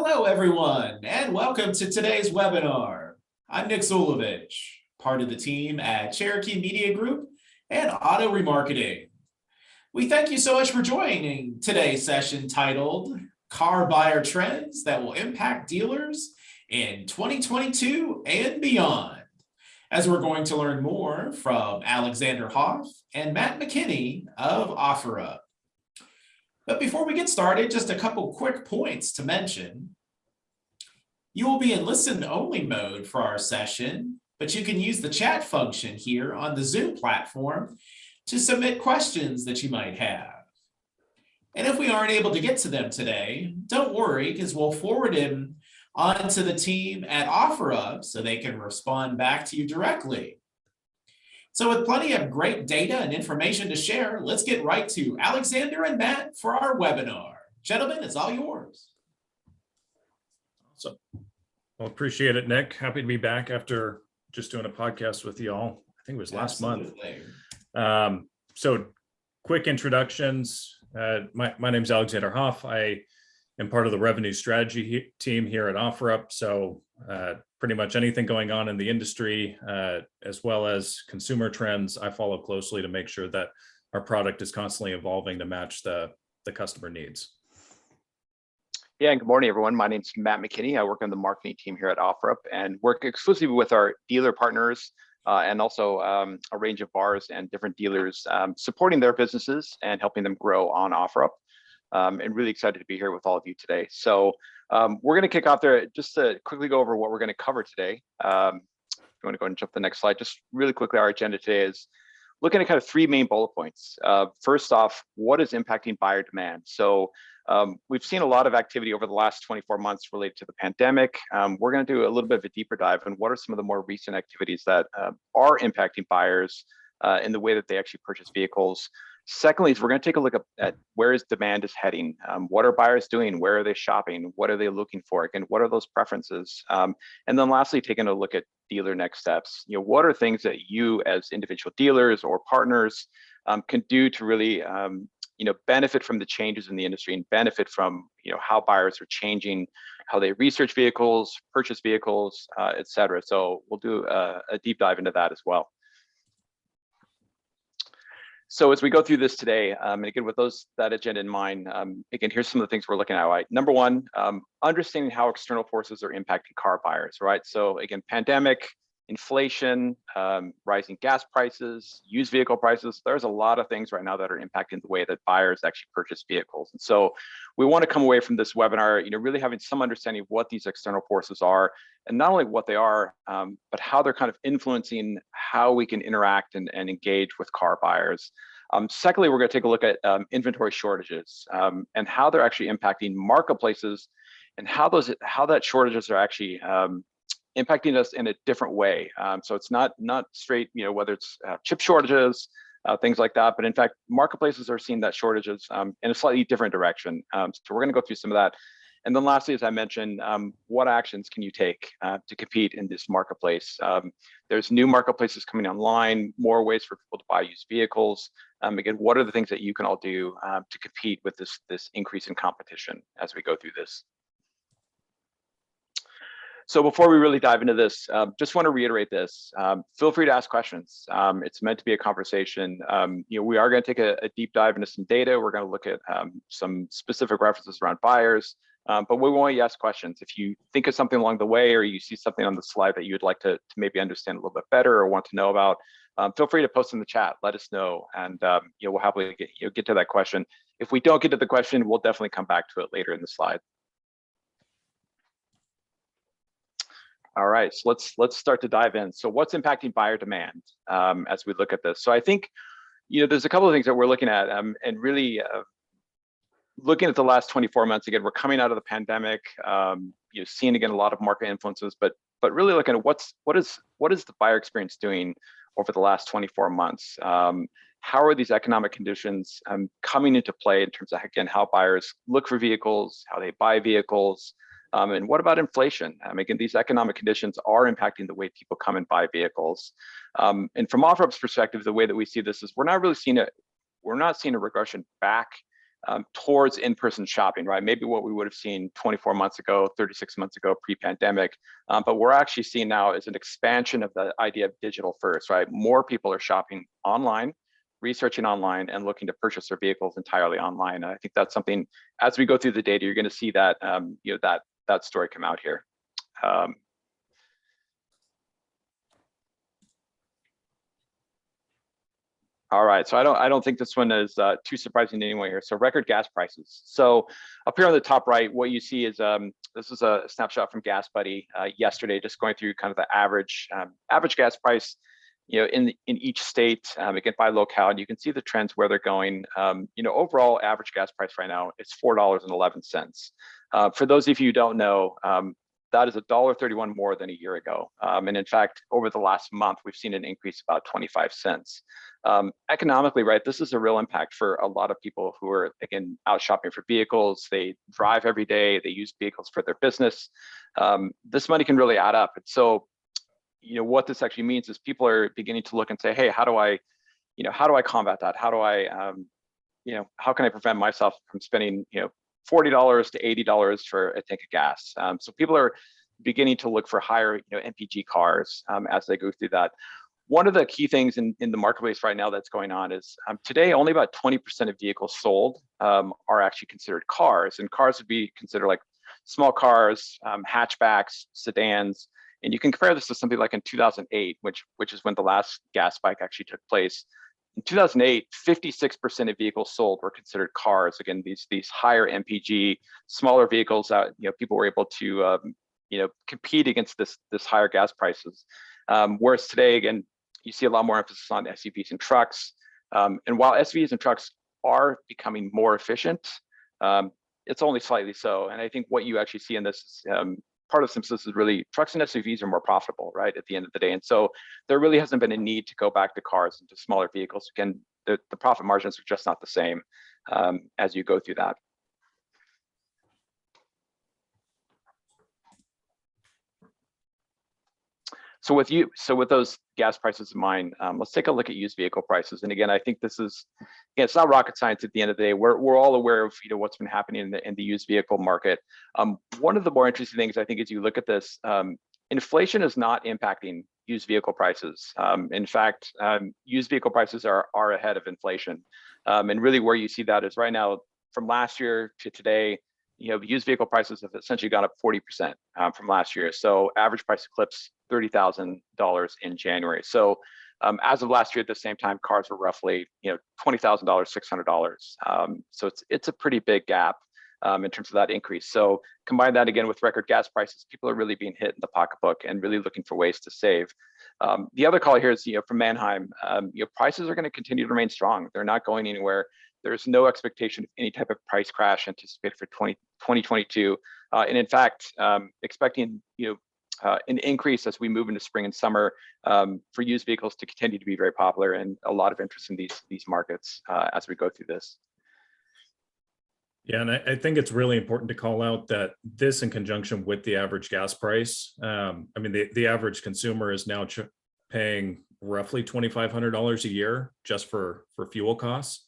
Hello, everyone, and welcome to today's webinar. I'm Nick Zulovich, part of the team at Cherokee Media Group and Auto Remarketing. We thank you so much for joining today's session titled Car Buyer Trends That Will Impact Dealers in 2022 and Beyond, as we're going to learn more from Alexander Hoff and Matt McKinney of OfferUp. But before we get started, just a couple quick points to mention. You will be in listen-only mode for our session, but you can use the chat function here on the Zoom platform to submit questions that you might have. And if we aren't able to get to them today, don't worry, because we'll forward them on to the team at OfferUp so they can respond back to you directly. So with plenty of great data and information to share, let's get right to Alexander and Matt for our webinar. Gentlemen, it's all yours. Awesome. Well, appreciate it, Nick. Happy to be back after just doing a podcast with you all. I think it was last month. So quick introductions. My name is Alexander Hoff. I am part of the revenue strategy team here at OfferUp. So pretty much anything going on in the industry, as well as consumer trends, I follow closely to make sure that our product is constantly evolving to match the customer needs. Yeah, and good morning, everyone. My name's Matt McKinney. I work on the marketing team here at OfferUp and work exclusively with our dealer partners and also a range of bars and different dealers supporting their businesses and helping them grow on OfferUp. And really excited to be here with all of you today. So we're going to kick off there just to quickly go over what we're going to cover today. If you want to go and jump to the next slide, just really quickly, our agenda today is looking at kind of three main bullet points. First off, what is impacting buyer demand? So we've seen a lot of activity over the last 24 months related to the pandemic. We're going to do a little bit of a deeper dive on what are some of the more recent activities that are impacting buyers in the way that they actually purchase vehicles. Secondly, is we're going to take a look at where is demand is heading. What are buyers doing? Where are they shopping? What are they looking for? Again, what are those preferences? And then lastly, taking a look at dealer next steps. What are things that you as individual dealers or partners can do to really benefit from the changes in the industry and benefit from how buyers are changing, how they research vehicles, purchase vehicles, et cetera. So we'll do a deep dive into that as well. So as we go through this today, and again, with that agenda in mind, again, here's some of the things we're looking at, right? Number one, understanding how external forces are impacting car buyers, right? So again, pandemic, inflation, rising gas prices, used vehicle prices, there's a lot of things right now that are impacting the way that buyers actually purchase vehicles. And so we want to come away from this webinar, really having some understanding of what these external forces are, and not only what they are, but how they're kind of influencing how we can interact and engage with car buyers. Secondly, we're going to take a look at inventory shortages and how they're actually impacting marketplaces and how that shortages are actually impacting us in a different way. So it's not straight, whether it's chip shortages, things like that, but in fact, marketplaces are seeing that shortages in a slightly different direction. So we're going to go through some of that. And then lastly, as I mentioned, what actions can you take to compete in this marketplace? There's new marketplaces coming online, more ways for people to buy used vehicles. Again, what are the things that you can all do to compete with this increase in competition as we go through this? So before we really dive into this, just want to reiterate this. Feel free to ask questions. It's meant to be a conversation. We are going to take a deep dive into some data. We're going to look at some specific references around buyers, but we want you to ask questions. If you think of something along the way, or you see something on the slide that you'd like to maybe understand a little bit better or want to know about, feel free to post in the chat. Let us know, and we'll happily get to that question. If we don't get to the question, we'll definitely come back to it later in the slide. All right, so let's start to dive in. So what's impacting buyer demand as we look at this? So I think, there's a couple of things that we're looking at and really looking at the last 24 months. Again, we're coming out of the pandemic, seeing again a lot of market influences, but really looking at what is the buyer experience doing over the last 24 months? How are these economic conditions coming into play in terms of, again, how buyers look for vehicles, how they buy vehicles? And what about inflation? Again, these economic conditions are impacting the way people come and buy vehicles. And from OfferUp's perspective, the way that we see this is we're not seeing a regression back towards in-person shopping, right? Maybe what we would have seen 24 months ago, 36 months ago, pre-pandemic. But we're actually seeing now is an expansion of the idea of digital first, right? More people are shopping online, researching online, and looking to purchase their vehicles entirely online. And I think that's something, as we go through the data, you're going to see that, that story come out here. All right, so I don't think this one is too surprising to anyone here. So record gas prices. So up here on the top right, what you see is this is a snapshot from Gas Buddy yesterday, just going through kind of the average gas price, in each state, again by locale, and you can see the trends where they're going. Overall average gas price right now is $4.11. For those of you who don't know, that is $1.31 more than a year ago. And in fact, over the last month, we've seen an increase of about 25 cents. Economically, right, this is a real impact for a lot of people who are, again, out shopping for vehicles. They drive every day, they use vehicles for their business. This money can really add up. And so, what this actually means is people are beginning to look and say, hey, how do I combat that? How do I, how can I prevent myself from spending, $40 to $80 for a tank of gas? So people are beginning to look for higher, MPG cars as they go through that. One of the key things in the marketplace right now that's going on is today only about 20% of vehicles sold are actually considered cars, and cars would be considered like small cars, hatchbacks, sedans. And you can compare this to something like in 2008, which is when the last gas spike actually took place. In 2008, 56% of vehicles sold were considered cars. Again, these higher MPG, smaller vehicles that people were able to compete against this higher gas prices. Whereas today, again, you see a lot more emphasis on SUVs and trucks. And while SUVs and trucks are becoming more efficient, it's only slightly so. And I think what you actually see in this is, part of this is really trucks and SUVs are more profitable, right, at the end of the day. And so there really hasn't been a need to go back to cars and to smaller vehicles. Again, the profit margins are just not the same as you go through that. So with those gas prices in mind, let's take a look at used vehicle prices. And again, I think this is, it's not rocket science at the end of the day. We're all aware of what's been happening in the used vehicle market. One of the more interesting things I think as you look at this, inflation is not impacting used vehicle prices. In fact, used vehicle prices are ahead of inflation. And really where you see that is right now from last year to today, used vehicle prices have essentially gone up 40% from last year. So average price eclipsed $30,000 in January. So as of last year at the same time, cars were roughly $20,000, $600. So it's a pretty big gap in terms of that increase. So combine that again with record gas prices, people are really being hit in the pocketbook and really looking for ways to save. The other call here is from Manheim. Prices are going to continue to remain strong. They're not going anywhere. There's no expectation of any type of price crash anticipated for 2022. And in fact, expecting an increase as we move into spring and summer for used vehicles to continue to be very popular, and a lot of interest in these markets as we go through this. Yeah, and I think it's really important to call out that this, in conjunction with the average gas price, the average consumer is now paying roughly $2,500 a year just for fuel costs.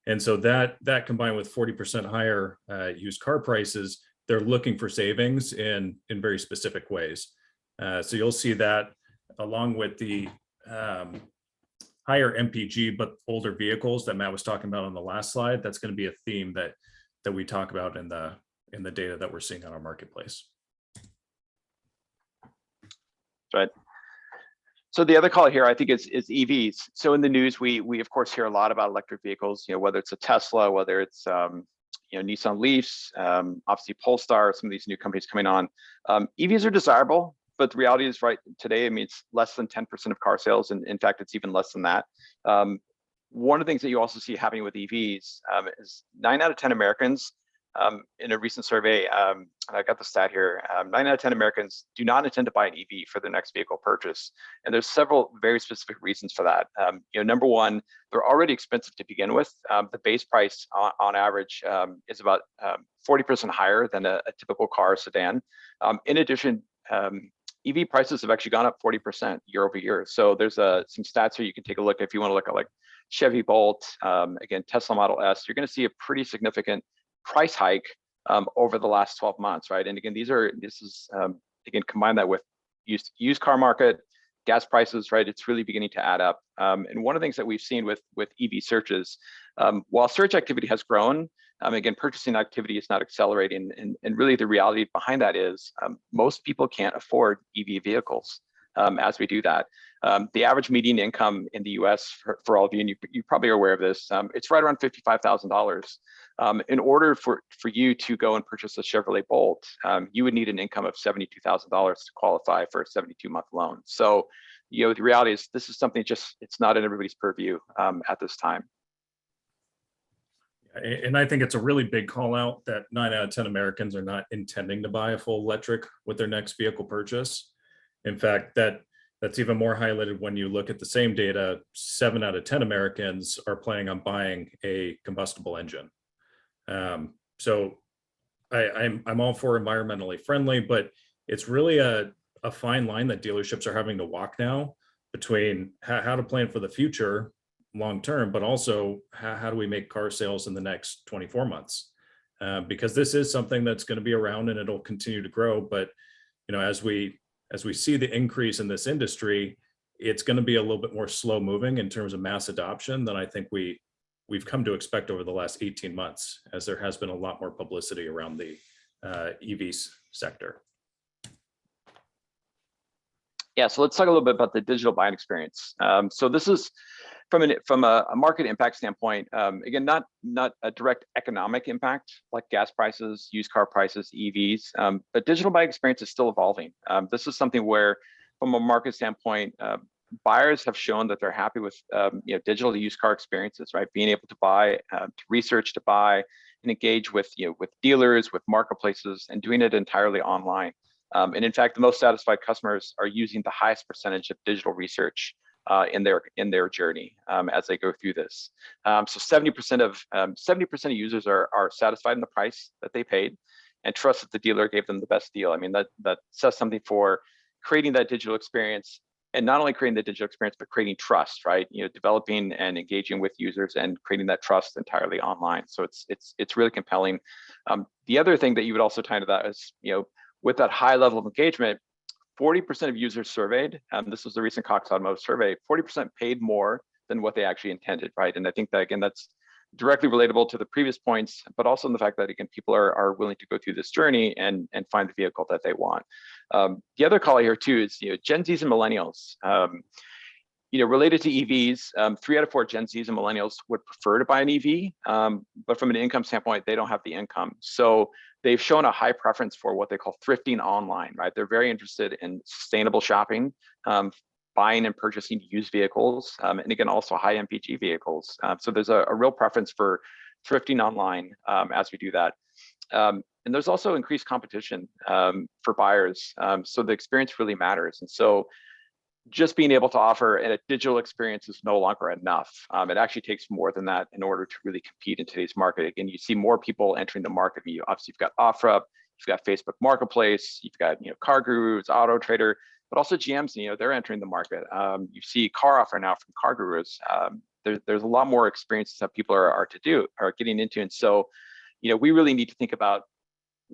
And so that combined with 40% higher used car prices, they're looking for savings in very specific ways. So you'll see that along with the higher MPG but older vehicles that Matt was talking about on the last slide. That's going to be a theme that we talk about in the data that we're seeing on our marketplace. Right. So the other call here, I think, is EVs. So in the news, we of course hear a lot about electric vehicles. Whether it's a Tesla, whether it's Nissan Leafs, obviously Polestar, some of these new companies coming on. EVs are desirable, but the reality is, right today, it's less than 10% of car sales, and in fact, it's even less than that. One of the things that you also see happening with EVs is 9 out of 10 Americans, in a recent survey, and I got the stat here, 9 out of 10 Americans do not intend to buy an EV for their next vehicle purchase. And there's several very specific reasons for that. Number one, they're already expensive to begin with. The base price on average is about 40% higher than a typical car or sedan. In addition, EV prices have actually gone up 40% year over year. So there's some stats here you can take a look if you want to look at like Chevy Bolt, again, Tesla Model S, you're going to see a pretty significant price hike over the last 12 months, right? And again, again, combine that with used car market, gas prices, right? It's really beginning to add up. And one of the things that we've seen with EV searches, while search activity has grown, again, purchasing activity is not accelerating. And really the reality behind that is most people can't afford EV vehicles as we do that. The average median income in the US, for all of you, and you probably are aware of this, it's right around $55,000. In order for you to go and purchase a Chevrolet Bolt, you would need an income of $72,000 to qualify for a 72-month loan. So, the reality is this is something it's not in everybody's purview at this time. And I think it's a really big call out that 9 out of 10 Americans are not intending to buy a full electric with their next vehicle purchase. In fact, that's even more highlighted when you look at the same data. 7 out of 10 Americans are planning on buying a combustible engine. So I'm all for environmentally friendly, but it's really a fine line that dealerships are having to walk now between how to plan for the future long term, but also how do we make car sales in the next 24 months? Because this is something that's going to be around and it'll continue to grow. But as we see the increase in this industry, it's going to be a little bit more slow moving in terms of mass adoption than I think we've come to expect over the last 18 months, as there has been a lot more publicity around the EVs sector. Yeah, so let's talk a little bit about the digital buying experience. So this is from a market impact standpoint, again, not a direct economic impact like gas prices, used car prices, EVs, but digital buying experience is still evolving. This is something where, from a market standpoint, buyers have shown that they're happy with digital used car experiences, right? Being able to buy, to research, to buy, and engage with with dealers, with marketplaces, and doing it entirely online. And in fact, the most satisfied customers are using the highest percentage of digital research in their journey as they go through this. So 70% of users are satisfied in the price that they paid and trust that the dealer gave them the best deal. I mean, that says something for creating that digital experience, and not only creating the digital experience, but creating trust, right? Developing and engaging with users and creating that trust entirely online. So it's really compelling. The other thing that you would also tie into that is, with that high level of engagement, 40% of users surveyed, this was the recent Cox Automotive survey, 40% paid more than what they actually intended, right? And I think that, again, that's directly relatable to the previous points, but also in the fact that, again, people are willing to go through this journey and find the vehicle that they want. The other call here too is, Gen Zs and millennials. Related to EVs, 3 out of 4 Gen Zs and millennials would prefer to buy an EV, but from an income standpoint, they don't have the income. So they've shown a high preference for what they call thrifting online, right? They're very interested in sustainable shopping, buying and purchasing used vehicles, and again, also high MPG vehicles. So there's a real preference for thrifting online as we do that. And there's also increased competition for buyers. So the experience really matters. And so just being able to offer a digital experience is no longer enough. It actually takes more than that in order to really compete in today's market. Again, you see more people entering the market. Obviously, you've got OfferUp, you've got Facebook Marketplace, you've got Car Gurus, Auto Trader, but also GMs. They're entering the market. You see Car Offer now from Car Gurus. There's a lot more experiences that people are getting into, and so we really need to think about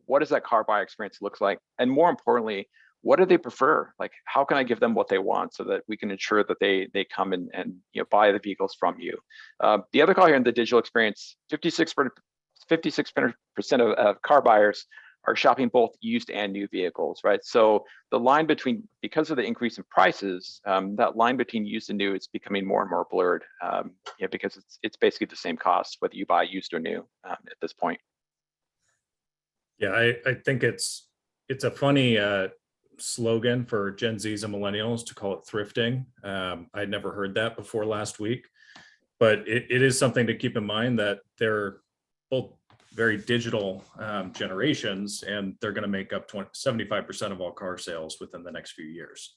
what does that car buy experience looks like, and more importantly, what do they prefer? Like, how can I give them what they want so that we can ensure that they come and buy the vehicles from you? The other call here in the digital experience, 56% of car buyers are shopping both used and new vehicles, right? So the line because of the increase in prices, that line between used and new is becoming more and more blurred, because it's basically the same cost whether you buy used or new at this point. Yeah, I think it's a funny slogan for Gen Zs and millennials to call it thrifting. I'd never heard that before last week, but it is something to keep in mind that they're both very digital generations, and they're going to make up 75% of all car sales within the next few years.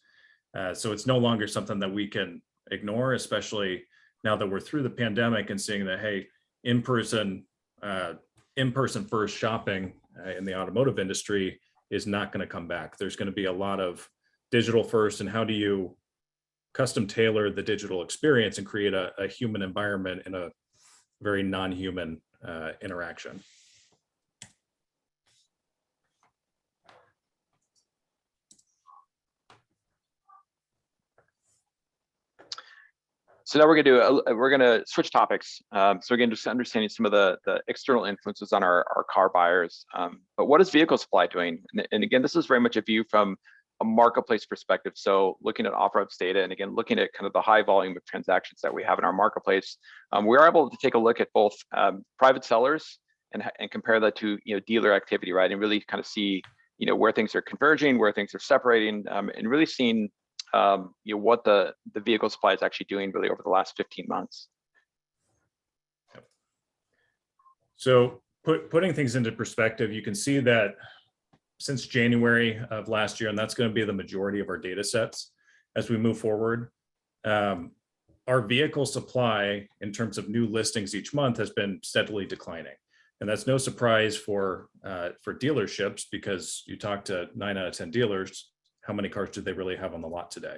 So it's no longer something that we can ignore, especially now that we're through the pandemic and seeing that, hey, in-person first shopping in the automotive industry is not going to come back. There's going to be a lot of digital first, and how do you custom tailor the digital experience and create a human environment in a very non-human interaction. So now we're gonna switch topics. So again, just understanding some of the external influences on our car buyers. But what is vehicle supply doing? And again, this is very much a view from a marketplace perspective. So looking at OfferUp's data, and again, looking at kind of the high volume of transactions that we have in our marketplace, we are able to take a look at both private sellers and compare that to dealer activity, right? And really kind of see where things are converging, where things are separating, and really seeing what the vehicle supply is actually doing really over the last 15 months. So putting things into perspective, you can see that since January of last year, and that's going to be the majority of our data sets as we move forward, our vehicle supply in terms of new listings each month has been steadily declining. And that's no surprise for dealerships, because you talk to 9 out of 10 dealers, how many cars do they really have on the lot today?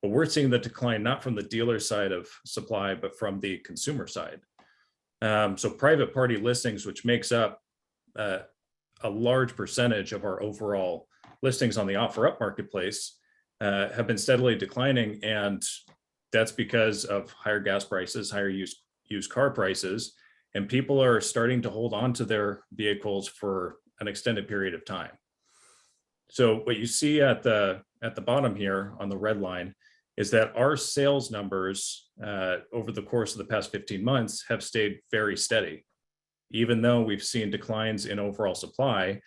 But we're seeing the decline not from the dealer side of supply, but from the consumer side. So private party listings, which makes up a large percentage of our overall listings on the OfferUp marketplace, have been steadily declining. And that's because of higher gas prices, higher used car prices, and people are starting to hold on to their vehicles for an extended period of time. So what you see at the bottom here on the red line is that our sales numbers over the course of the past 15 months have stayed very steady. Even though we've seen declines in overall supply,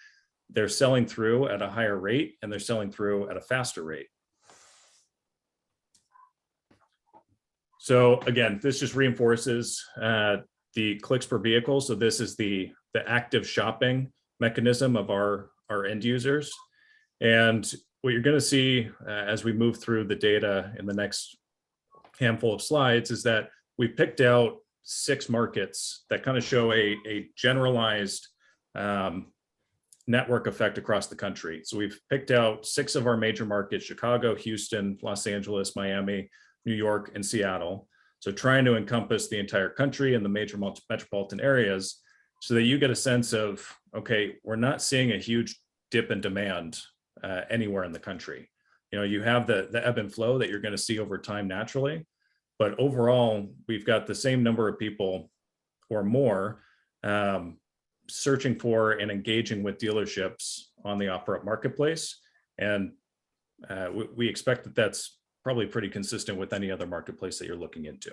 they're selling through at a higher rate and they're selling through at a faster rate. So again, this just reinforces the clicks per vehicle. So this is the active shopping mechanism of our end users. And what you're going to see as we move through the data in the next handful of slides is that we picked out 6 markets that kind of show a generalized network effect across the country. So we've picked out 6 of our major markets: Chicago, Houston, Los Angeles, Miami, New York, and Seattle. So trying to encompass the entire country and the major metropolitan areas so that you get a sense of, okay, we're not seeing a huge dip in demand anywhere in the country. You have the ebb and flow that you're going to see over time naturally, but overall, we've got the same number of people or more searching for and engaging with dealerships on the OfferUp marketplace. And we expect that that's probably pretty consistent with any other marketplace that you're looking into.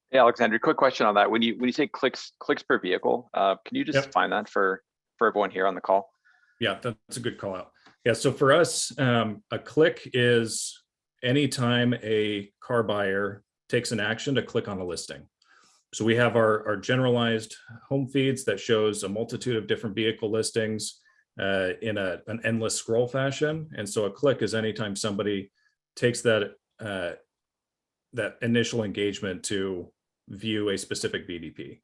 Hey, Alexander, quick question on that. When you say clicks per vehicle, can you just define that for everyone here on the call? Yeah, that's a good call out. Yeah, so for us, a click is anytime a car buyer takes an action to click on a listing. So we have our generalized home feeds that shows a multitude of different vehicle listings in an endless scroll fashion. And so a click is anytime somebody takes that initial engagement to view a specific VDP.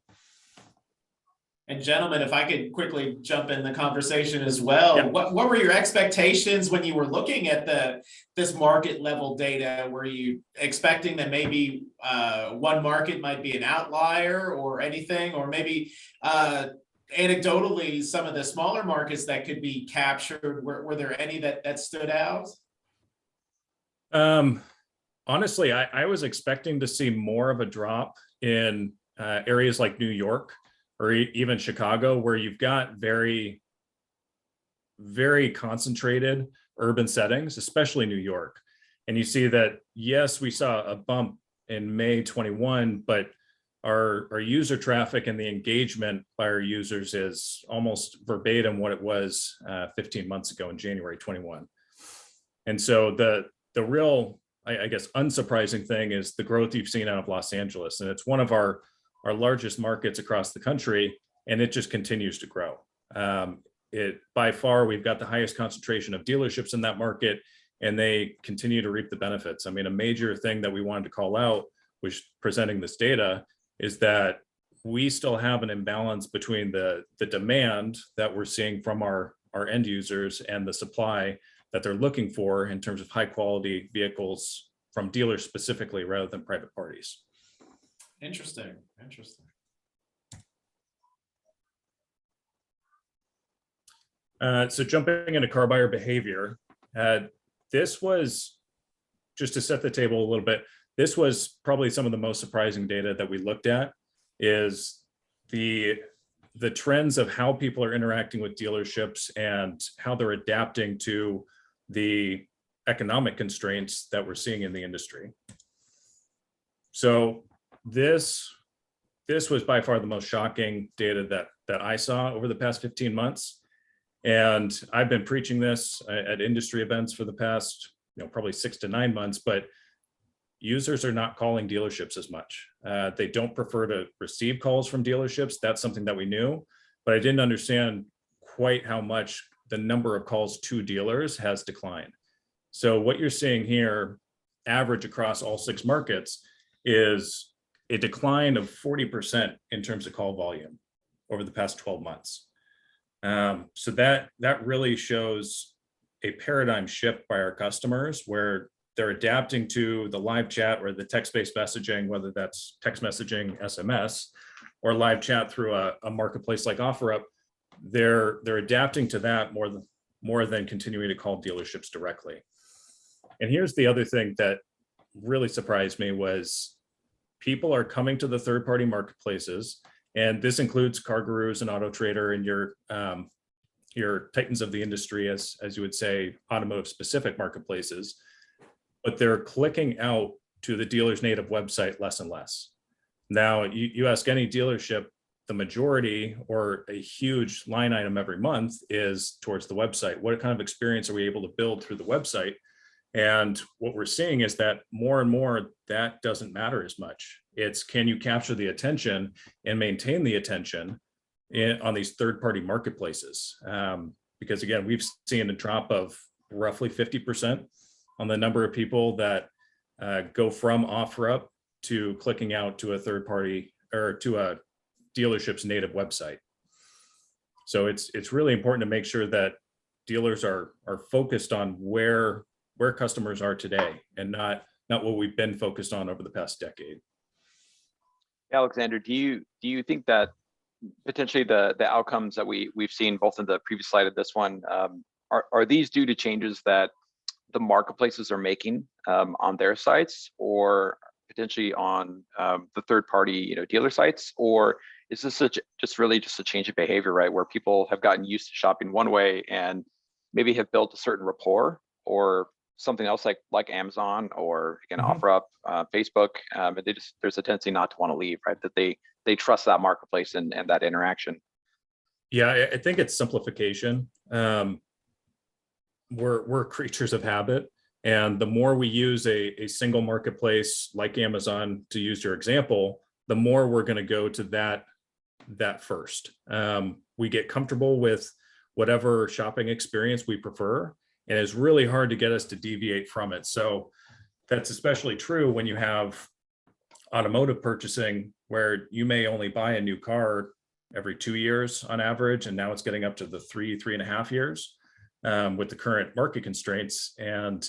And gentlemen, if I could quickly jump in the conversation as well, yeah. What were your expectations when you were looking at this market level data? Were you expecting that maybe one market might be an outlier or anything, or maybe anecdotally some of the smaller markets that could be captured? Were there any that stood out? Honestly, I was expecting to see more of a drop in areas like New York or even Chicago, where you've got very, very concentrated urban settings, especially New York. And you see that, yes, we saw a bump in May 21, but our user traffic and the engagement by our users is almost verbatim what it was 15 months ago in January 21. And so the real, I guess, unsurprising thing is the growth you've seen out of Los Angeles. And it's one of our largest markets across the country, and it just continues to grow. By far, we've got the highest concentration of dealerships in that market, and they continue to reap the benefits. I mean, a major thing that we wanted to call out, which presenting this data, is that we still have an imbalance between the demand that we're seeing from our end users and the supply that they're looking for in terms of high quality vehicles from dealers specifically rather than private parties. Interesting. So jumping into car buyer behavior, this was, just to set the table a little bit, this was probably some of the most surprising data that we looked at, is the trends of how people are interacting with dealerships and how they're adapting to the economic constraints that we're seeing in the industry. So this was by far the most shocking data that I saw over the past 15 months. And I've been preaching this at industry events for the past, probably 6 to 9 months, but users are not calling dealerships as much. They don't prefer to receive calls from dealerships. That's something that we knew, but I didn't understand quite how much the number of calls to dealers has declined. So what you're seeing here, average across all 6 markets, is a decline of 40% in terms of call volume over the past 12 months. So that really shows a paradigm shift by our customers, where they're adapting to the live chat or the text-based messaging, whether that's text messaging, SMS, or live chat through a marketplace like OfferUp. They're adapting to that more than continuing to call dealerships directly. And here's the other thing that really surprised me was people are coming to the third-party marketplaces, and this includes CarGurus and AutoTrader and your titans of the industry, as you would say, automotive specific marketplaces, but they're clicking out to the dealer's native website less and less. Now, you ask any dealership, the majority or a huge line item every month is towards the website. What kind of experience are we able to build through the website? And what we're seeing is that more and more that doesn't matter as much. It's, can you capture the attention and maintain the attention on these third-party marketplaces? Because again, we've seen a drop of roughly 50% on the number of people that go from OfferUp to clicking out to a third party or to a dealership's native website. So it's really important to make sure that dealers are focused on where customers are today, and not what we've been focused on over the past decade. Alexander, do you think that potentially the outcomes that we've seen both in the previous slide and this one, are these due to changes that the marketplaces are making on their sites, or potentially on the third party dealer sites? Or is this just really a change of behavior, right, where people have gotten used to shopping one way and maybe have built a certain rapport, or something else like Amazon or again OfferUp, Facebook, and there's a tendency not to want to leave, right? That they trust that marketplace and that interaction. Yeah, I think it's simplification. We're creatures of habit, and the more we use a single marketplace like Amazon, to use your example, the more we're going to go to that first. We get comfortable with whatever shopping experience we prefer, and it's really hard to get us to deviate from it. So that's especially true when you have automotive purchasing, where you may only buy a new car every 2 years on average, and now it's getting up to the 3.5 years with the current market constraints. And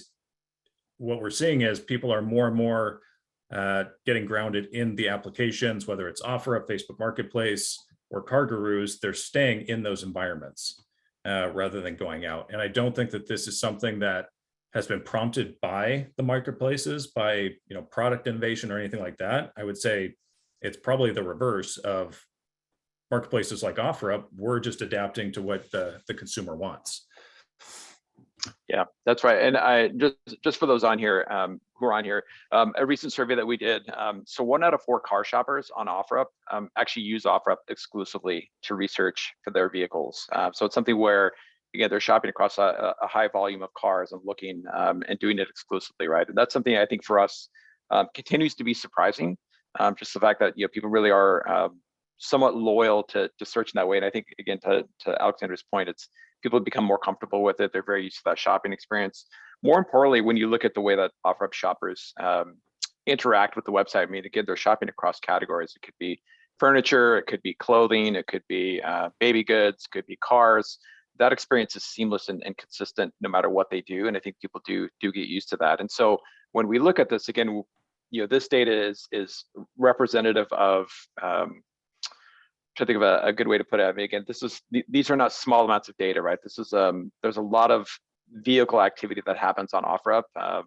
what we're seeing is people are more and more getting grounded in the applications, whether it's OfferUp, Facebook Marketplace, or CarGurus. They're staying in those environments rather than going out. And I don't think that this is something that has been prompted by the marketplaces, by product innovation or anything like that. I would say it's probably the reverse of marketplaces like OfferUp. We're just adapting to what the consumer wants. Yeah, that's right. And I just for those on here who are on here, a recent survey that we did. So 1 out of 4 car shoppers on OfferUp actually use OfferUp exclusively to research for their vehicles. So it's something where, again, they're shopping across a high volume of cars and looking and doing it exclusively, right? And that's something I think for us continues to be surprising. Just the fact that people really are somewhat loyal to searching that way. And I think, again, to Alexander's point, it's people become more comfortable with it. They're very used to that shopping experience. More importantly, when you look at the way that OfferUp shoppers interact with the website, I mean, again, they're shopping across categories. It could be furniture, it could be clothing, it could be baby goods, it could be cars. that experience is seamless and consistent no matter what they do. And I think people do get used to that. And so when we look at this again, this data is representative of, to think of a good way to put it. I mean, again, these are not small amounts of data, right? This is there's a lot of vehicle activity that happens on OfferUp,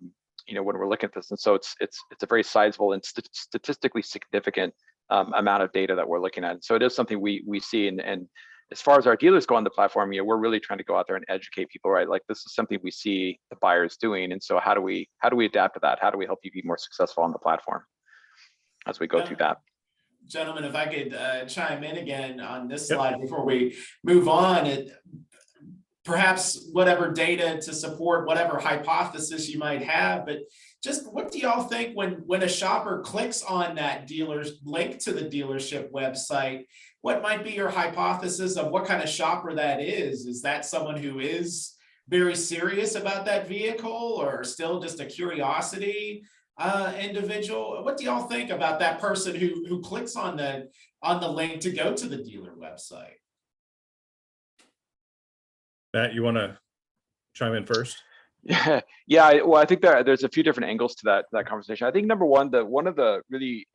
when we're looking at this, and so it's a very sizable and statistically significant amount of data that we're looking at. And so it is something we see, and as far as our dealers go on the platform, we're really trying to go out there and educate people, right? Like, this is something we see the buyers doing, and so how do we adapt to that? How do we help you be more successful on the platform as we go through that? Gentlemen, if I could chime in again on this Yep. slide before we move on, perhaps whatever data to support whatever hypothesis you might have, but just what do y'all think when a shopper clicks on that dealer's link to the dealership website? What might be your hypothesis of what kind of shopper that is? Is that someone who is very serious about that vehicle, or still just a curiosity individual? What do y'all think about that person who clicks on the link to go to the dealer website? Matt, you want to chime in first? Yeah. Well, I think there's a few different angles to that conversation. I think number one, one of the really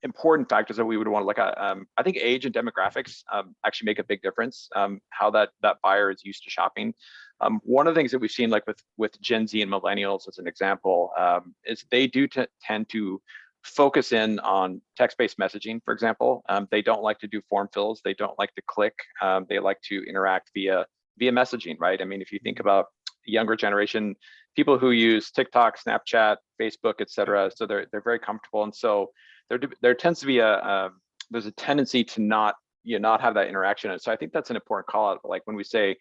important factors that we would want to look at, I think age and demographics actually make a big difference. How that buyer is used to shopping. One of the things that we've seen, like with Gen Z and millennials, as an example, is they do tend to focus in on text-based messaging, for example. They don't like to do form fills. They don't like to click. They like to interact via messaging, right? I mean, if you think about the younger generation, people who use TikTok, Snapchat, Facebook, etc., so they're very comfortable, and so there tends to be there's a tendency to not have that interaction. And so I think that's an important call out. Like when we say,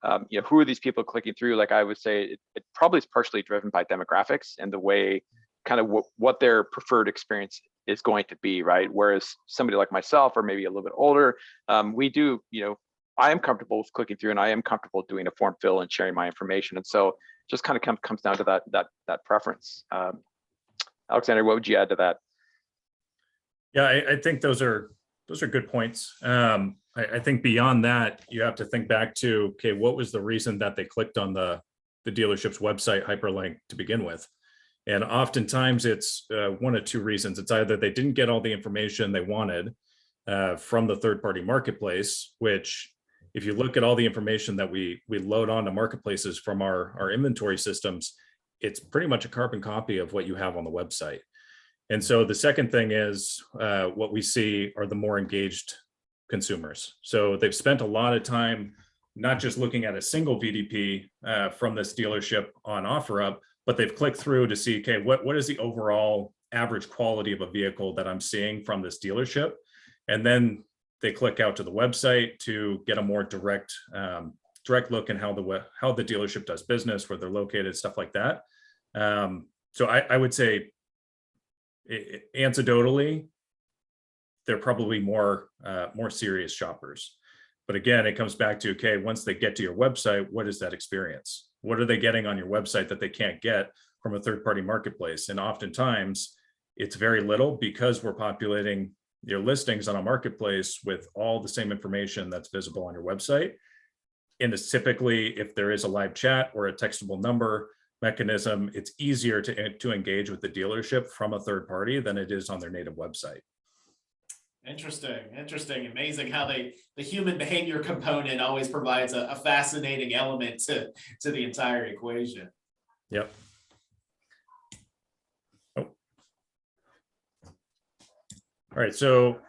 who are these people clicking through? Like I would say it probably is partially driven by demographics and the way kind of what their preferred experience is going to be, right? Whereas somebody like myself, or maybe a little bit older, we do, I am comfortable with clicking through, and I am comfortable doing a form fill and sharing my information. And so just kind of comes down to that preference. Alexander, what would you add to that? Yeah, I think those are good points. I think beyond that, you have to think back to, okay, what was the reason that they clicked on the dealership's website hyperlink to begin with? And oftentimes it's one of two reasons. It's either they didn't get all the information they wanted from the third-party marketplace, which, if you look at all the information that we load onto marketplaces from our inventory systems, it's pretty much a carbon copy of what you have on the website. And so the second thing is what we see are the more engaged consumers. So they've spent a lot of time not just looking at a single VDP from this dealership on OfferUp, but they've clicked through to see, okay, what is the overall average quality of a vehicle that I'm seeing from this dealership? And then they click out to the website to get a more direct look in how the dealership does business, where they're located, stuff like that. So I would say, anecdotally, they're probably more serious shoppers. But again, it comes back to, okay, once they get to your website, what is that experience? What are they getting on your website that they can't get from a third-party marketplace? And oftentimes it's very little, because we're populating your listings on a marketplace with all the same information that's visible on your website. And it's typically, if there is a live chat or a textable number mechanism, it's easier to engage with the dealership from a third party than it is on their native website. Interesting. Amazing how the human behavior component always provides a fascinating element to the entire equation. Yep. All right, so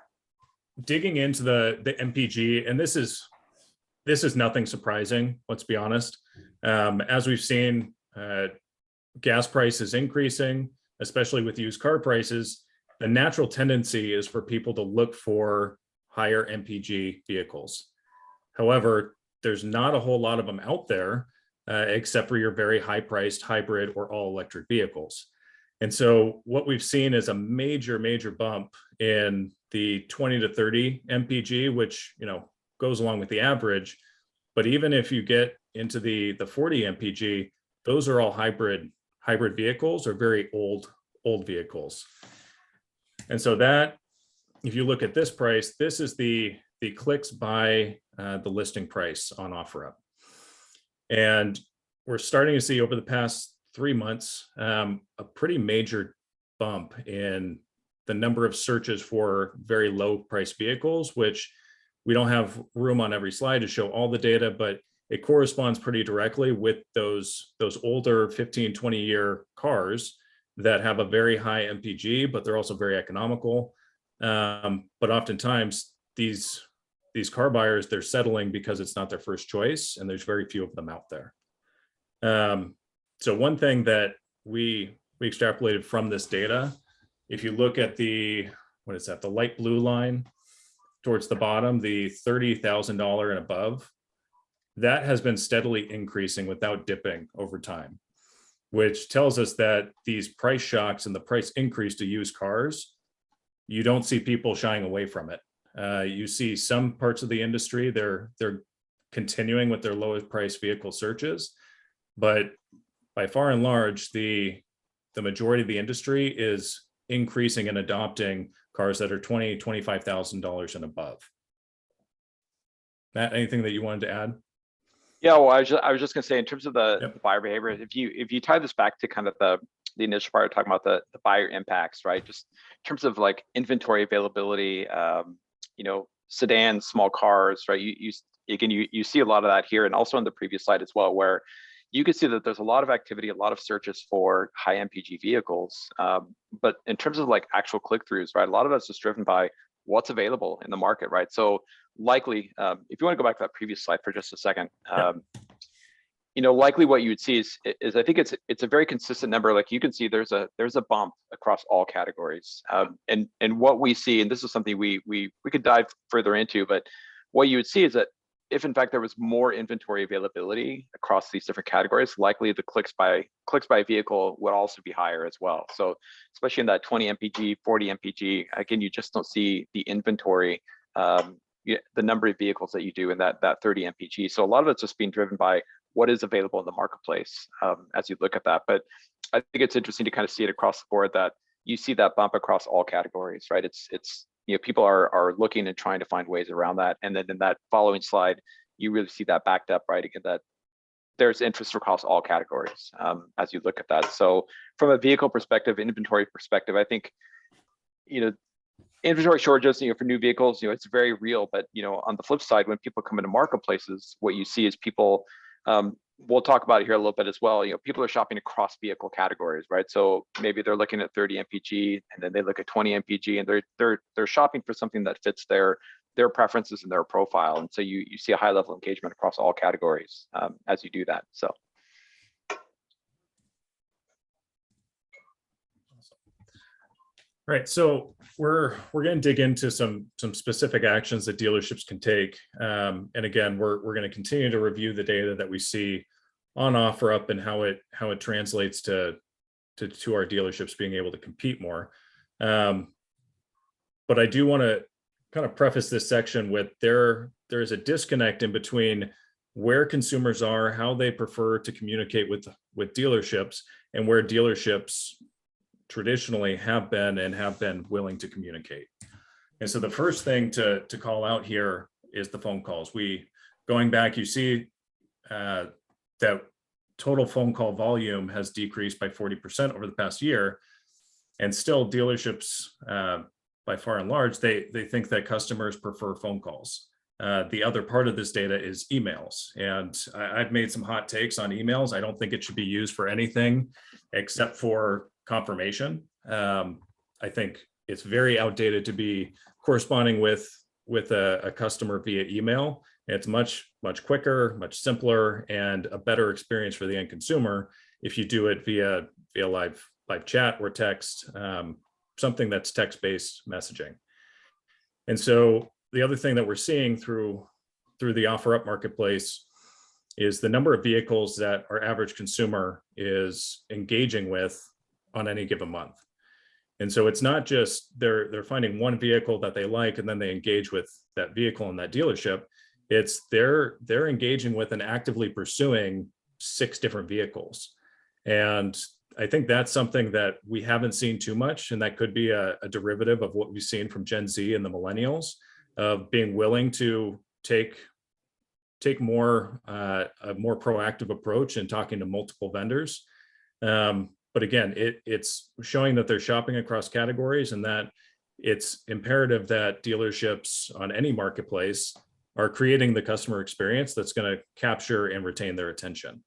digging into the MPG, and this is nothing surprising, let's be honest. As we've seen, gas prices increasing, especially with used car prices, the natural tendency is for people to look for higher MPG vehicles. However, there's not a whole lot of them out there, except for your very high-priced hybrid or all-electric vehicles. And so what we've seen is a major bump in the 20 to 30 MPG, which goes along with the average. But even if you get into the 40 MPG, those are all hybrid vehicles, or very old vehicles. And so that, if you look at this price, this is the clicks by the listing price on OfferUp. And we're starting to see over the past 3 months a pretty major bump in the number of searches for very low price vehicles, which we don't have room on every slide to show all the data, but it corresponds pretty directly with those older 15, 20-year cars that have a very high MPG, but they're also very economical. But oftentimes these car buyers, they're settling because it's not their first choice, and there's very few of them out there. So one thing that we extrapolated from this data, if you look at the light blue line towards the bottom, the $30,000 and above, that has been steadily increasing without dipping over time, which tells us that these price shocks and the price increase to used cars, you don't see people shying away from it. You see some parts of the industry, they're continuing with their lowest price vehicle searches, but by far and large, the majority of the industry is increasing and adopting cars that are $20,000, $25,000 and above. Matt, anything that you wanted to add? Yeah, well, I was just gonna say, in terms of the Yep. buyer behavior, if you tie this back to kind of the initial part, talking about the buyer impacts, right? Just in terms of like inventory availability, sedans, small cars, right? You see a lot of that here, and also on the previous slide as well, where you can see that there's a lot of activity, a lot of searches for high MPG vehicles. But in terms of like actual click-throughs, right? A lot of that's just driven by what's available in the market, right? So likely, if you want to go back to that previous slide for just a second, likely what you would see is I think it's a very consistent number. Like you can see there's a bump across all categories. And what we see, and this is something we could dive further into, but what you would see is that if in fact there was more inventory availability across these different categories, likely the clicks by vehicle would also be higher as well. So especially in that 20 MPG, 40 MPG, again, you just don't see the inventory, the number of vehicles that you do in that 30 MPG. So a lot of it's just being driven by what is available in the marketplace as you look at that. But I think it's interesting to kind of see it across the board, that you see that bump across all categories, right? It's people are looking and trying to find ways around that. And then in that following slide, you really see that backed up, right? Again, that there's interest across all categories as you look at that. So from a vehicle perspective, inventory perspective, I think, inventory shortages, for new vehicles, it's very real. But, on the flip side, when people come into marketplaces, what you see is people, we'll talk about it here a little bit as well. People are shopping across vehicle categories, right? So maybe they're looking at 30 MPG, and then they look at 20 MPG, and they're shopping for something that fits their preferences and their profile. And so you see a high level of engagement across all categories as you do that. So. Right, so we're going to dig into some specific actions that dealerships can take, and again, we're going to continue to review the data that we see on OfferUp and how it translates to our dealerships being able to compete more. But I do want to kind of preface this section with there is a disconnect in between where consumers are, how they prefer to communicate with dealerships, and where dealerships traditionally have been willing to communicate. And so the first thing to call out here is the phone calls. Going back, you see that total phone call volume has decreased by 40% over the past year. And still dealerships, by far and large, they think that customers prefer phone calls. The other part of this data is emails. And I've made some hot takes on emails. I don't think it should be used for anything except for confirmation. I think it's very outdated to be corresponding with a customer via email. It's much quicker, much simpler, and a better experience for the end consumer if you do it via live chat or text, something that's text-based messaging. And so the other thing that we're seeing through the OfferUp marketplace is the number of vehicles that our average consumer is engaging with on any given month. And so it's not just they're finding one vehicle that they like and then they engage with that vehicle in that dealership. It's they're engaging with and actively pursuing 6 different vehicles. And I think that's something that we haven't seen too much, and that could be a derivative of what we've seen from Gen Z and the millennials, of being willing to take take a more proactive approach in talking to multiple vendors. But again, it's showing that they're shopping across categories, and that it's imperative that dealerships on any marketplace are creating the customer experience that's going to capture and retain their attention.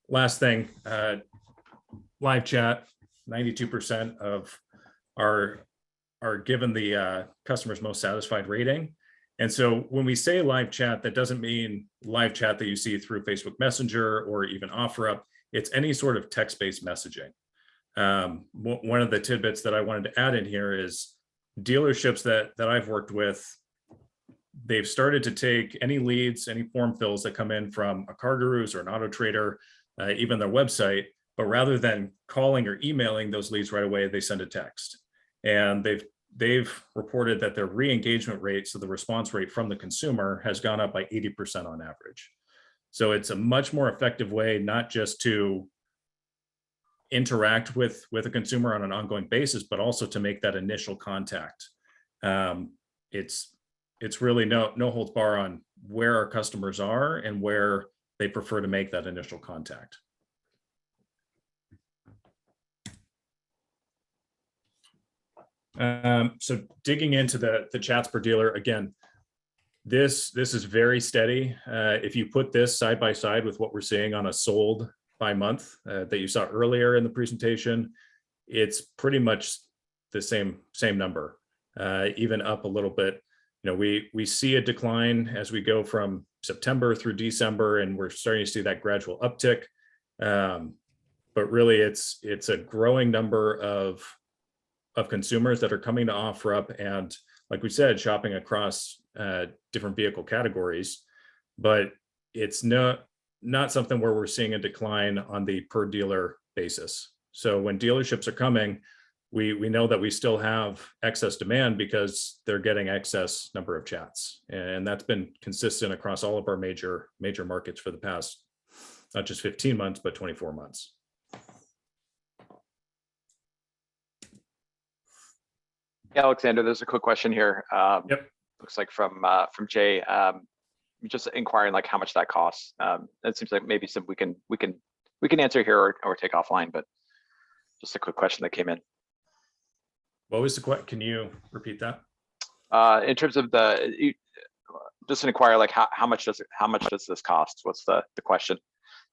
Last thing, live chat, 92% of are given the customer's most satisfied rating. And so when we say live chat, that doesn't mean live chat that you see through Facebook Messenger or even OfferUp. It's any sort of text-based messaging. One of the tidbits that I wanted to add in here is dealerships that I've worked with, they've started to take any leads, any form fills that come in from a CarGurus or an Auto Trader, even their website, but rather than calling or emailing those leads right away, they send a text. And they've reported that their re-engagement rate, so the response rate from the consumer, has gone up by 80% on average. So it's a much more effective way, not just to interact with a consumer on an ongoing basis, but also to make that initial contact. It's really no holds bar on where our customers are and where they prefer to make that initial contact. So digging into the chats per dealer, again, this is very steady. If you put this side by side with what we're seeing on a sold by month that you saw earlier in the presentation, it's pretty much the same number, even up a little bit. You know, we see a decline as we go from September through December, and we're starting to see that gradual uptick. But really, it's a growing number of consumers that are coming to OfferUp, and like we said, shopping across different vehicle categories. But it's not something where we're seeing a decline on the per dealer basis. So when dealerships are coming, we know that we still have excess demand because they're getting excess number of chats, and that's been consistent across all of our major markets for the past not just 15 months but 24 months. Yeah, Alexander, there's a quick question here. Yep. Looks like from Jay, just inquiring like how much that costs. It seems like maybe some we can answer here or take offline, but just a quick question that came in. What was the question? Can you repeat that? In terms of just inquire like how much does this cost? What's the question?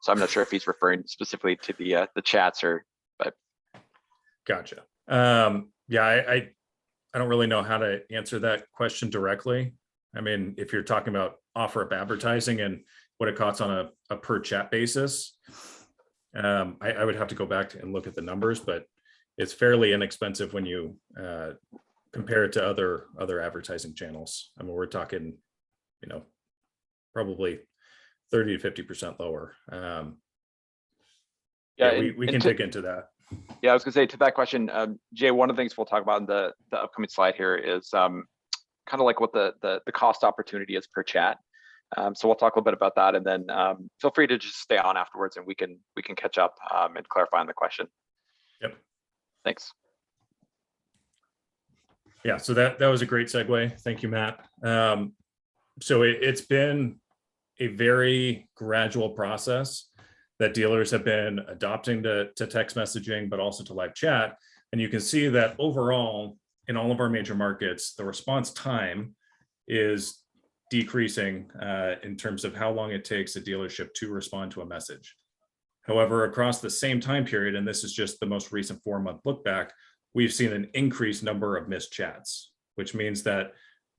So I'm not sure if he's referring specifically to the chats but. Gotcha. Yeah, I don't really know how to answer that question directly. I mean, if you're talking about OfferUp advertising and what it costs on a per chat basis, I would have to go back and look at the numbers, but it's fairly inexpensive when you compare it to other advertising channels. I mean, we're talking, probably 30 to 50% lower. We can dig into that. Yeah, I was gonna say to that question, Jay, one of the things we'll talk about in the upcoming slide here is kind of like what the cost opportunity is per chat. So we'll talk a little bit about that, and then feel free to just stay on afterwards, and we can catch up and clarify on the question. Yep. Thanks. Yeah, so that was a great segue. Thank you, Matt. So it's been a very gradual process that dealers have been adopting to text messaging, but also to live chat. And you can see that overall, in all of our major markets, the response time is decreasing in terms of how long it takes a dealership to respond to a message. However, across the same time period, and this is just the most recent 4-month look back, we've seen an increased number of missed chats, which means that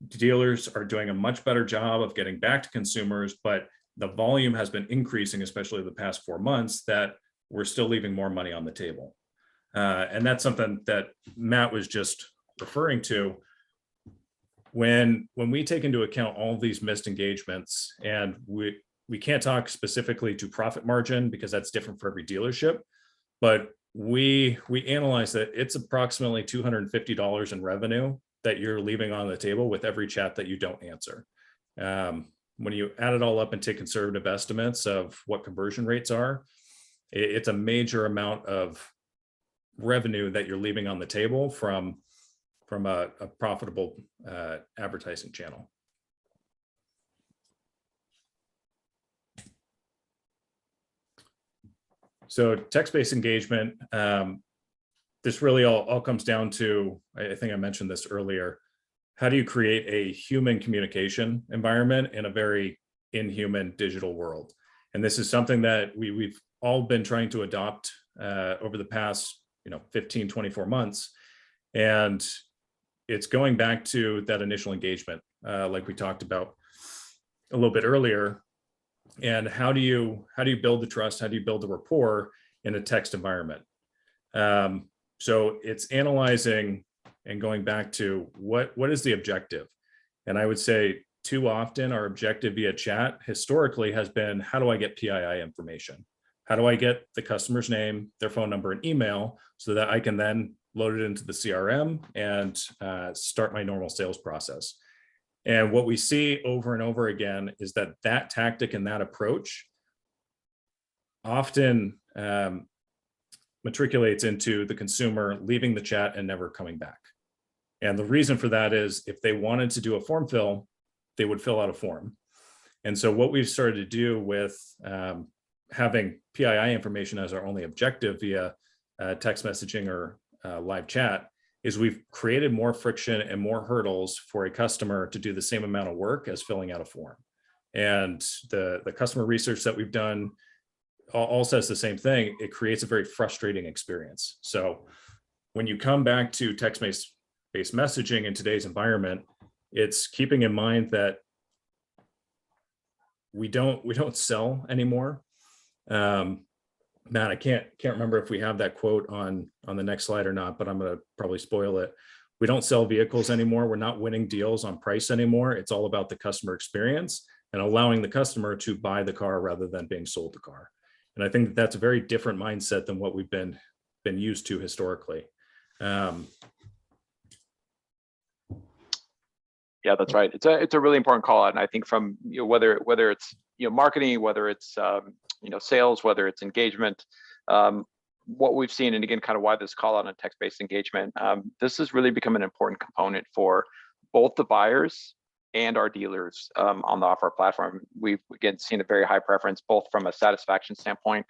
dealers are doing a much better job of getting back to consumers, but the volume has been increasing, especially the past 4 months, that we're still leaving more money on the table. And that's something that Matt was just referring to. When we take into account all of these missed engagements, and we can't talk specifically to profit margin because that's different for every dealership, but we analyze that it's approximately $250 in revenue that you're leaving on the table with every chat that you don't answer. When you add it all up and take conservative estimates of what conversion rates are, it's a major amount of revenue that you're leaving on the table from a profitable advertising channel. So text-based engagement, this really all comes down to, I think I mentioned this earlier, how do you create a human communication environment in a very inhuman digital world? And this is something that we've all been trying to adopt over the past 15, 24 months. And it's going back to that initial engagement, like we talked about a little bit earlier. And how do you build the trust? How do you build the rapport in a text environment? So it's analyzing and going back to what is the objective? And I would say too often our objective via chat historically has been, how do I get PII information? How do I get the customer's name, their phone number, and email so that I can then load it into the CRM and start my normal sales process? And what we see over and over again is that tactic and that approach often matriculates into the consumer leaving the chat and never coming back. And the reason for that is if they wanted to do a form fill, they would fill out a form. And so what we've started to do with having PII information as our only objective via text messaging or live chat is we've created more friction and more hurdles for a customer to do the same amount of work as filling out a form. And the customer research that we've done all says the same thing. It creates a very frustrating experience. So when you come back to text-based messaging in today's environment, it's keeping in mind that we don't sell anymore. Matt, I can't remember if we have that quote on the next slide or not, but I'm going to probably spoil it. We don't sell vehicles anymore. We're not winning deals on price anymore. It's all about the customer experience and allowing the customer to buy the car rather than being sold the car. And I think that that's a very different mindset than what we've been used to historically. Yeah, that's right. It's a really important call out, and I think from whether it's marketing, whether it's sales, whether it's engagement, what we've seen, and again, kind of why this call out on text-based engagement, this has really become an important component for both the buyers and our dealers on the OfferUp platform. We've again seen a very high preference, both from a satisfaction standpoint.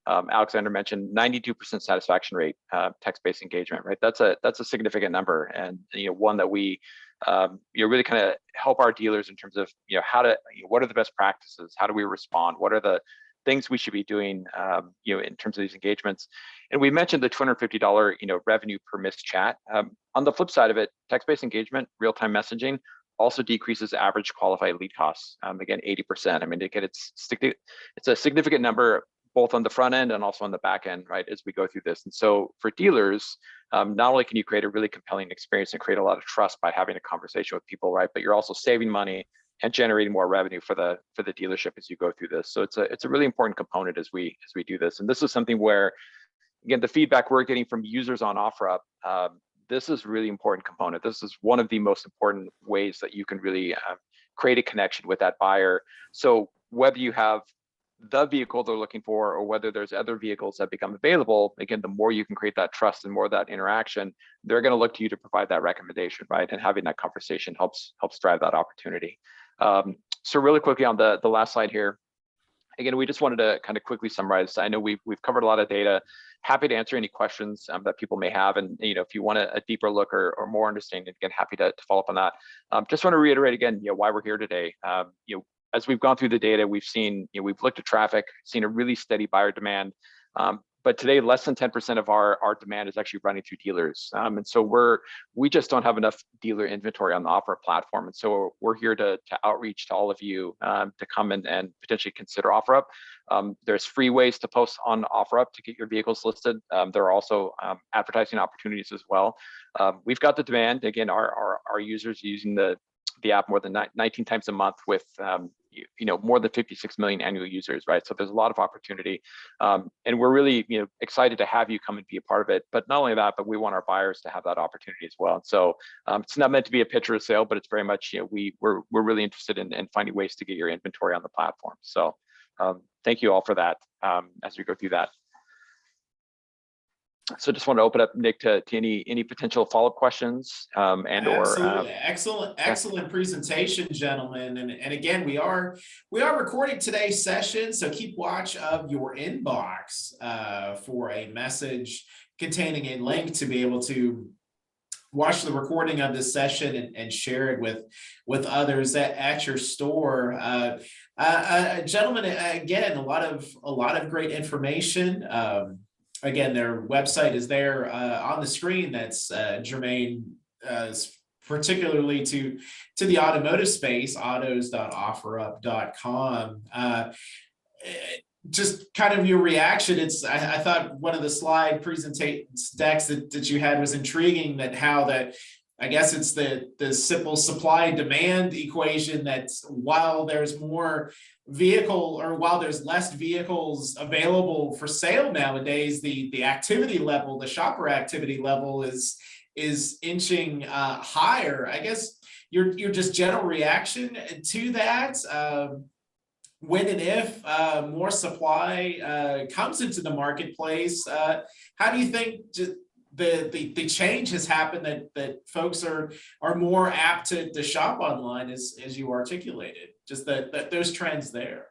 Alexander mentioned 92% satisfaction rate, text-based engagement, right? That's a significant number, and one that we really kind of help our dealers in terms of what are the best practices, how do we respond, what are the things we should be doing in terms of these engagements. And we mentioned the $250 revenue per missed chat. On the flip side of it, text-based engagement, real-time messaging also decreases average qualified lead costs. Again, 80%. I mean, again, it's a significant number both on the front end and also on the back end, right, as we go through this. And so for dealers, not only can you create a really compelling experience and create a lot of trust by having a conversation with people, right, but you're also saving money and generating more revenue for the dealership as you go through this. So it's a really important component as we do this. And this is something where, again, the feedback we're getting from users on OfferUp, this is a really important component. This is one of the most important ways that you can really create a connection with that buyer. So whether you have the vehicle they're looking for or whether there's other vehicles that become available, again, the more you can create that trust and more of that interaction, they're going to look to you to provide that recommendation, right? And having that conversation helps drive that opportunity. So really quickly on the last slide here, again, we just wanted to kind of quickly summarize. I know we've covered a lot of data. Happy to answer any questions that people may have, and if you want a deeper look or more understanding, again, happy to follow up on that. Just want to reiterate again, why we're here today. As we've gone through the data, we've seen, we've looked at traffic, seen a really steady buyer demand. But today, less than 10% of our demand is actually running through dealers. And so we just don't have enough dealer inventory on the OfferUp platform. And so we're here to outreach to all of you to come and potentially consider OfferUp. There's free ways to post on OfferUp to get your vehicles listed. There are also advertising opportunities as well. We've got the demand. Again, our users using the app more than 19 times a month with more than 56 million annual users, right? So there's a lot of opportunity, and we're really excited to have you come and be a part of it. But not only that, but we want our buyers to have that opportunity as well. So it's not meant to be a pitch or a sale, but it's very much we're really interested in finding ways to get your inventory on the platform. So thank you all for that as we go through that. So just want to open up, Nick, to any potential follow-up questions and or Absolutely. Excellent presentation, gentlemen. And again, we are recording today's session, so keep watch of your inbox for a message containing a link to be able to watch the recording of this session and share it with others at your store. Gentlemen, again, a lot of great information. Again, their website is there on the screen. That's germane, particularly to the automotive space, autos.offerup.com. Just kind of your reaction. I thought one of the slide presentation decks that you had was intriguing, that how that, I guess it's the simple supply demand equation, that while there's more while there's less vehicles available for sale nowadays, the activity level, the shopper activity level is inching higher. I guess your just general reaction to that, when and if more supply comes into the marketplace, how do you think the change has happened, that folks are more apt to shop online, as you articulated, just that those trends there?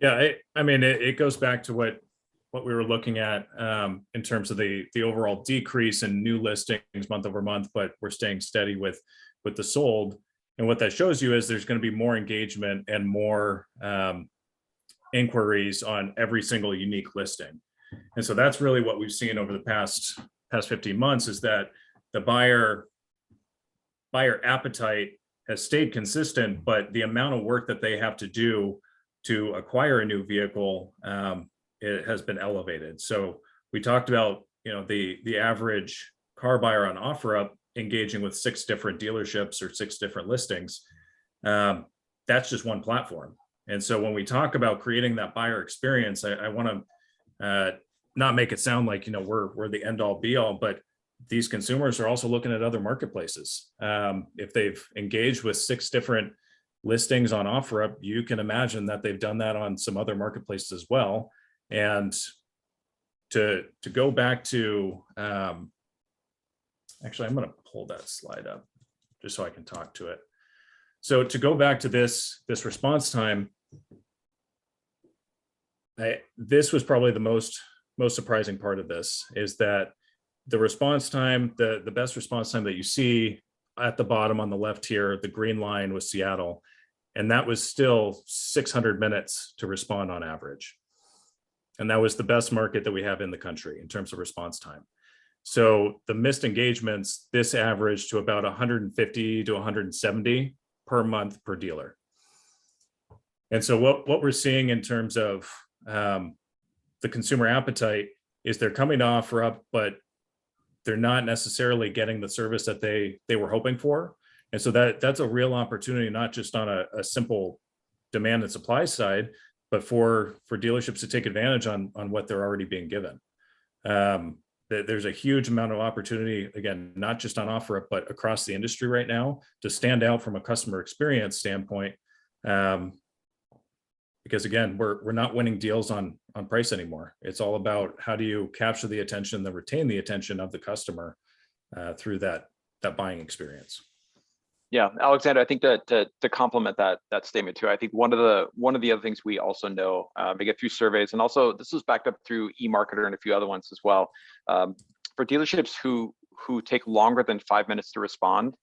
Yeah, I mean, it goes back to what we were looking at in terms of the overall decrease in new listings month over month, but we're staying steady with the sold. And what that shows you is there's going to be more engagement and more inquiries on every single unique listing. And so that's really what we've seen over the past 15 months, is that the buyer appetite has stayed consistent, but the amount of work that they have to do to acquire a new vehicle, it has been elevated. So we talked about, the average car buyer on OfferUp engaging with 6 different dealerships or 6 different listings. That's just one platform. And so when we talk about creating that buyer experience, I want to not make it sound like, we're the end all be all, but these consumers are also looking at other marketplaces. If they've engaged with 6 different listings on OfferUp, you can imagine that they've done that on some other marketplaces as well. And to go back to, actually, I'm going to pull that slide up just so I can talk to it. So to go back to this response time, this was probably the most surprising part of this, is that the response time, the best response time that you see at the bottom on the left here, the green line was Seattle, and that was still 600 minutes to respond on average. And that was the best market that we have in the country in terms of response time. So the missed engagements, this averaged to about 150 to 170 per month per dealer. And so what we're seeing in terms of the consumer appetite is they're coming to OfferUp, but they're not necessarily getting the service that they were hoping for. And so that's a real opportunity, not just on a simple demand and supply side, but for dealerships to take advantage on what they're already being given. There's a huge amount of opportunity, again, not just on OfferUp, but across the industry right now, to stand out from a customer experience standpoint. Because again, we're not winning deals on price anymore. It's all about how do you capture the attention, then retain the attention of the customer through that buying experience. Yeah, Alexander, I think that to complement that statement too, I think one of the other things we also know, we get through surveys, and also this is backed up through eMarketer and a few other ones as well. For dealerships who take longer than 5 minutes to respond,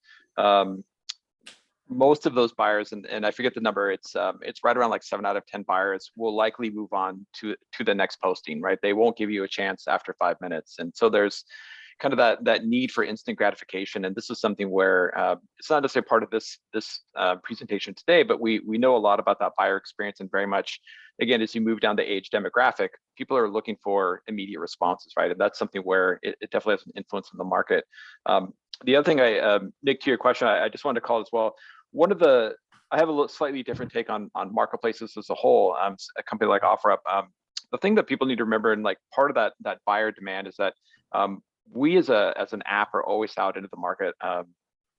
most of those buyers, and I forget the number, it's right around like 7 out of 10 buyers will likely move on to the next posting, right? They won't give you a chance after 5 minutes. And so there's kind of that need for instant gratification. And this is something where it's not necessarily part of this presentation today, but we know a lot about that buyer experience, and very much, again, as you move down the age demographic, people are looking for immediate responses, right? And that's something where it definitely has an influence on the market. The other thing, Nick, to your question, I just wanted to call as well. I have a slightly different take on marketplaces as a whole. A company like OfferUp, the thing that people need to remember, and like part of that buyer demand, is that we as an app are always out into the market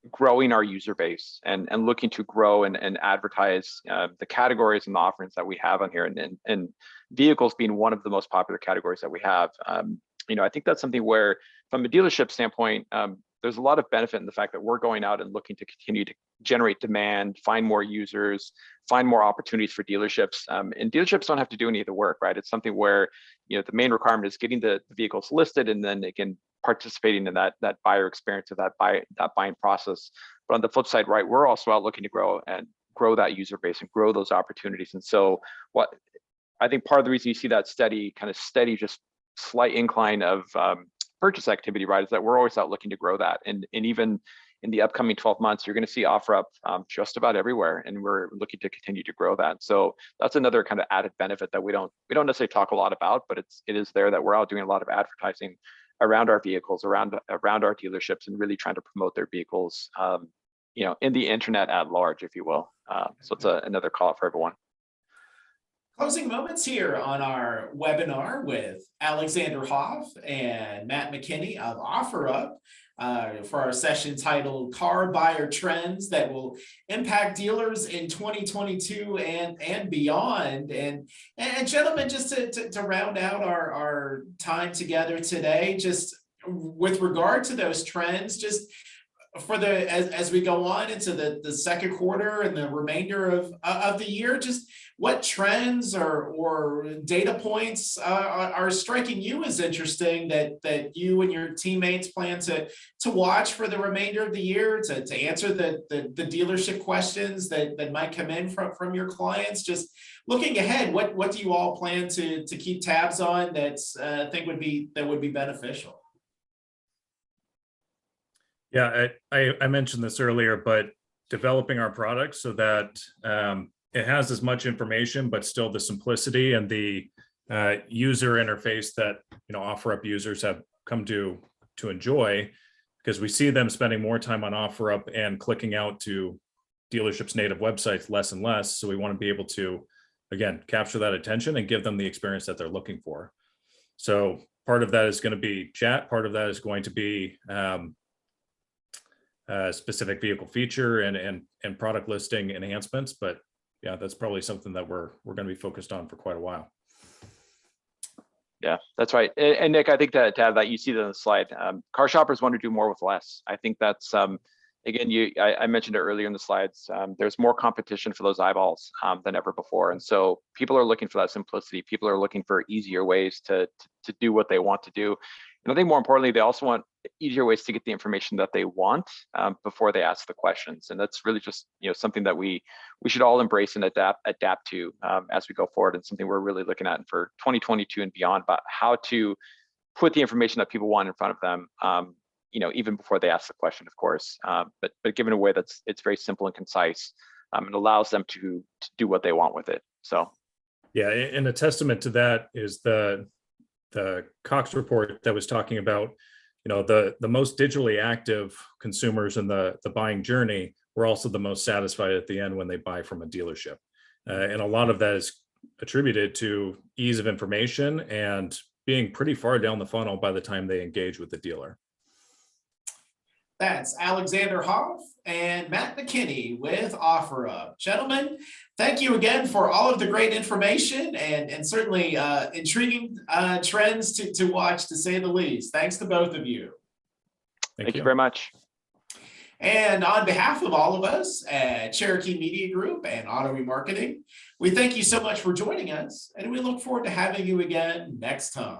growing our user base and looking to grow and advertise the categories and the offerings that we have on here, and vehicles being one of the most popular categories that we have. I think that's something where, from a dealership standpoint, there's a lot of benefit in the fact that we're going out and looking to continue to generate demand, find more users, find more opportunities for dealerships. And dealerships don't have to do any of the work, right? It's something where, the main requirement is getting the vehicles listed, and then again, participating in that buyer experience of that buying process. But on the flip side, right, we're also out looking to grow that user base and grow those opportunities. And so what I think part of the reason you see that steady, just slight incline of purchase activity, right, is that we're always out looking to grow that. And even in the upcoming 12 months, you're going to see OfferUp just about everywhere, and we're looking to continue to grow that. So that's another kind of added benefit that we don't necessarily talk a lot about, but it is there, that we're out doing a lot of advertising around our vehicles, around our dealerships, and really trying to promote their vehicles, in the internet at large, if you will. So it's another call out for everyone. Closing moments here on our webinar with Alexander Hoff and Matt McKinney of OfferUp for our session titled Car Buyer Trends That Will Impact Dealers in 2022 and Beyond. And gentlemen, just to round out our time together today, just with regard to those trends, just for as we go on into the second quarter and the remainder of the year, just what trends or data points are striking you as interesting that you and your teammates plan to watch for the remainder of the year to answer the dealership questions that might come in from your clients? Just looking ahead, what do you all plan to keep tabs on that's think would be beneficial? Yeah, I mentioned this earlier, but developing our product so that it has as much information, but still the simplicity and the user interface that OfferUp users have come to enjoy, because we see them spending more time on OfferUp and clicking out to dealerships' native websites less and less. So we want to be able to, again, capture that attention and give them the experience that they're looking for. So part of that is going to be chat. Part of that is going to be specific vehicle feature and product listing enhancements. But yeah, that's probably something that we're going to be focused on for quite a while. Yeah, that's right. And Nick, I think to add that, you see that on the slide, car shoppers want to do more with less. I think that's, again, I mentioned it earlier in the slides, there's more competition for those eyeballs than ever before. And so people are looking for that simplicity. People are looking for easier ways to do what they want to do. And I think more importantly, they also want easier ways to get the information that they want before they ask the questions. And that's really just something that we should all embrace and adapt to as we go forward, and something we're really looking at for 2022 and beyond, about how to put the information that people want in front of them, even before they ask the question, of course, but given a way it's very simple and concise, and allows them to do what they want with it. So yeah, and a testament to that is the Cox report that was talking about, the most digitally active consumers in the buying journey were also the most satisfied at the end when they buy from a dealership. And a lot of that is attributed to ease of information and being pretty far down the funnel by the time they engage with the dealer. That's Alexander Hoff and Matt McKinney with OfferUp. Gentlemen, thank you again for all of the great information and certainly intriguing trends to watch, to say the least. Thanks to both of you. Thank you very much. And on behalf of all of us at Cherokee Media Group and Auto Remarketing, we thank you so much for joining us, and we look forward to having you again next time.